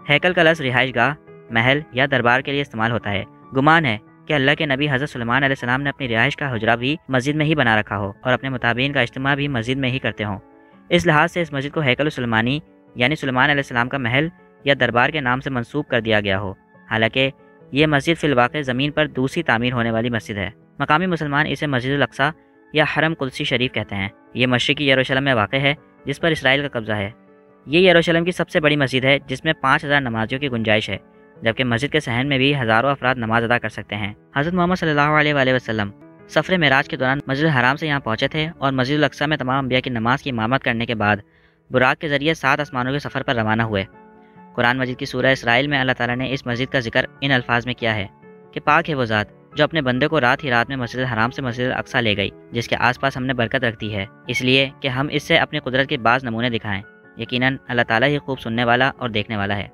ہیکل کا لفظ رہائش گاہ، محل یا دربار کے لیے استعمال ہوتا ہے۔ گمان ہے کہ اللہ کے نبی حضرت سلیمان علیہ السلام نے اپنی رہائش کا حجرہ بھی مسجد میں ہی بنا رکھا ہو اور اپنے متابعین کا اجتماع بھی مسجد میں ہی کرتے ہوں۔ اس لحاظ سے اس مسجد کو ہیکل سلیمانی یعنی سلیمان علیہ السلام کا محل یا دربار کے نام سے منسوب کر دیا گیا ہو، حالانکہ یہ مسجد فی الواقع زمین پر دوسری تعمیر ہونے والی مسجد ہے۔ مقامی مسلمان اسے مسجد الاقصی یا حرم قدسی شریف کہتے ہیں۔ یہ مشرقی یروشلم میں واقع ہے جس پر اسرائیل کا قبضہ ہے۔ یہ یروشلم کی سب سے بڑی مسجد ہے جس میں 5000 نمازیوں کی گنجائش ہے، جبکہ مسجد کے صحن میں بھی ہزاروں افراد نماز ادا کر سکتے ہیں۔ حضرت محمد صلی اللہ علیہ وآلہ وسلم سفر معراج کے دوران مسجد الحرام سے یہاں پہنچے تھے اور مسجد الاقصی میں تمام انبیاء کی نماز کی امامت کرنے کے بعد براق کے ذریعے 7 آسمانوں کے سفر پر روانہ ہوئے۔ قرآن مجید کی سورہ اسرائیل میں اللہ تعالیٰ نے اس مسجد کا ذکر ان الفاظ میں کیا ہے کہ پاک ہے وہ ذات جو اپنے بندے کو رات ہی رات میں مسجد الحرام سے مسجد الاقصی لے گئی، جس کے آس پاس ہم نے برکت رکھ دی ہے، اس لیے کہ ہم اس سے اپنی قدرت کے بعض نمونے دکھائیں۔ یقیناً اللہ تعالیٰ ہی خوب سننے والا اور دیکھنے والا ہے۔